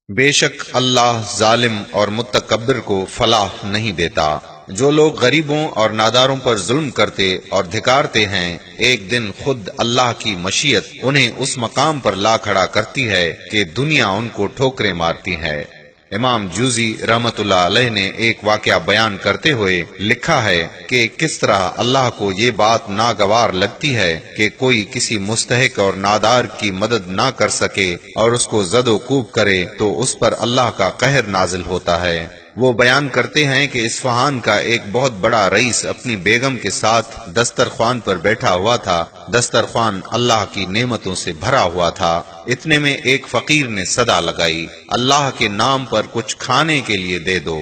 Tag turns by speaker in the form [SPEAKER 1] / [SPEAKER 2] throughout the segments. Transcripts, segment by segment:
[SPEAKER 1] بے شک اللہ ظالم اور متکبر کو فلاح نہیں دیتا۔ جو لوگ غریبوں اور ناداروں پر ظلم کرتے اور دھکارتے ہیں، ایک دن خود اللہ کی مشیت انہیں اس مقام پر لا کھڑا کرتی ہے کہ دنیا ان کو ٹھوکریں مارتی ہے۔ امام جوزی رحمت اللہ علیہ نے ایک واقعہ بیان کرتے ہوئے لکھا ہے کہ کس طرح اللہ کو یہ بات ناگوار لگتی ہے کہ کوئی کسی مستحق اور نادار کی مدد نہ کر سکے اور اس کو زد و کوب کرے تو اس پر اللہ کا قہر نازل ہوتا ہے۔ وہ بیان کرتے ہیں کہ اصفہان کا ایک بہت بڑا رئیس اپنی بیگم کے ساتھ دسترخوان پر بیٹھا ہوا تھا۔ دسترخوان اللہ کی نعمتوں سے بھرا ہوا تھا۔ اتنے میں ایک فقیر نے صدا لگائی، اللہ کے نام پر کچھ کھانے کے لیے دے دو۔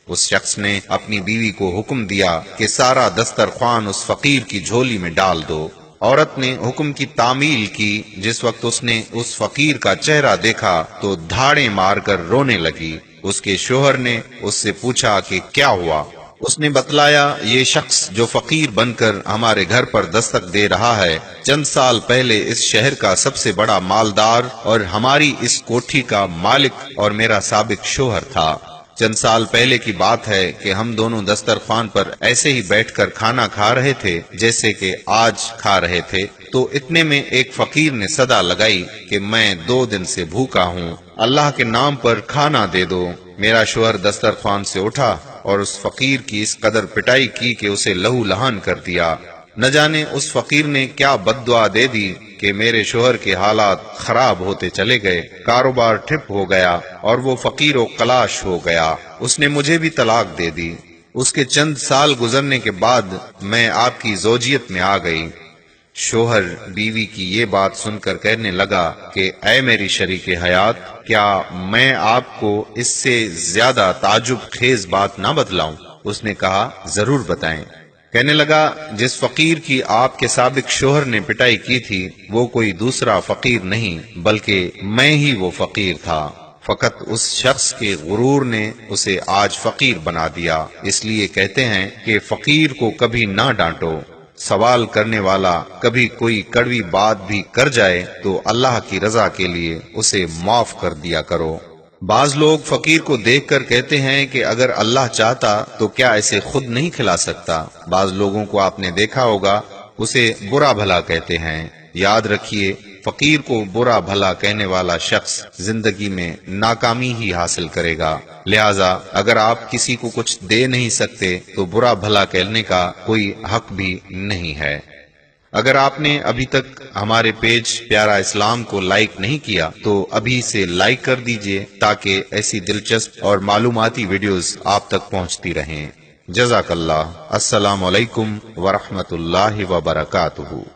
[SPEAKER 1] اس شخص نے اپنی بیوی کو حکم دیا کہ سارا دسترخوان اس فقیر کی جھولی میں ڈال دو۔ عورت نے حکم کی تعمیل کی۔ جس وقت اس نے اس فقیر کا چہرہ دیکھا تو دھاڑیں مار کر رونے لگی۔ اس کے شوہر نے اس سے پوچھا کہ کیا ہوا؟ اس نے بتلایا، یہ شخص جو فقیر بن کر ہمارے گھر پر دستک دے رہا ہے، چند سال پہلے اس شہر کا سب سے بڑا مالدار اور ہماری اس کوٹھی کا مالک اور میرا سابق شوہر تھا۔ چند سال پہلے کی بات ہے کہ ہم دونوں دسترخوان پر ایسے ہی بیٹھ کر کھانا کھا رہے تھے جیسے کہ آج کھا رہے تھے، تو اتنے میں ایک فقیر نے صدا لگائی کہ میں 2 دن سے بھوکا ہوں، اللہ کے نام پر کھانا دے دو۔ میرا شوہر دسترخوان سے اٹھا اور اس فقیر کی اس قدر پٹائی کی کہ اسے لہو لہان کر دیا۔ نہ جانے اس فقیر نے کیا بد دعا دے دی کہ میرے شوہر کے حالات خراب ہوتے چلے گئے، کاروبار ٹھپ ہو گیا اور وہ فقیر و کلاش ہو گیا۔ اس نے مجھے بھی طلاق دے دی۔ اس کے چند سال گزرنے کے بعد میں آپ کی زوجیت میں آ گئی۔ شوہر بیوی کی یہ بات سن کر کہنے لگا کہ اے میری شریک حیات، کیا میں آپ کو اس سے زیادہ تعجب خیز بات نہ بتلاؤں؟ اس نے کہا ضرور بتائیں۔ کہنے لگا، جس فقیر کی آپ کے سابق شوہر نے پٹائی کی تھی وہ کوئی دوسرا فقیر نہیں بلکہ میں ہی وہ فقیر تھا، فقط اس شخص کے غرور نے اسے آج فقیر بنا دیا۔ اس لیے کہتے ہیں کہ فقیر کو کبھی نہ ڈانٹو۔ سوال کرنے والا کبھی کوئی کڑوی بات بھی کر جائے تو اللہ کی رضا کے لیے اسے معاف کر دیا کرو۔ بعض لوگ فقیر کو دیکھ کر کہتے ہیں کہ اگر اللہ چاہتا تو کیا اسے خود نہیں کھلا سکتا؟ بعض لوگوں کو آپ نے دیکھا ہوگا اسے برا بھلا کہتے ہیں۔ یاد رکھیے، فقیر کو برا بھلا کہنے والا شخص زندگی میں ناکامی ہی حاصل کرے گا۔ لہذا اگر آپ کسی کو کچھ دے نہیں سکتے تو برا بھلا کہنے کا کوئی حق بھی نہیں ہے۔ اگر آپ نے ابھی تک ہمارے پیج پیارا اسلام کو لائک نہیں کیا تو ابھی سے لائک کر دیجئے تاکہ ایسی دلچسپ اور معلوماتی ویڈیوز آپ تک پہنچتی رہیں۔ جزاک اللہ۔ السلام علیکم ورحمۃ اللہ وبرکاتہ۔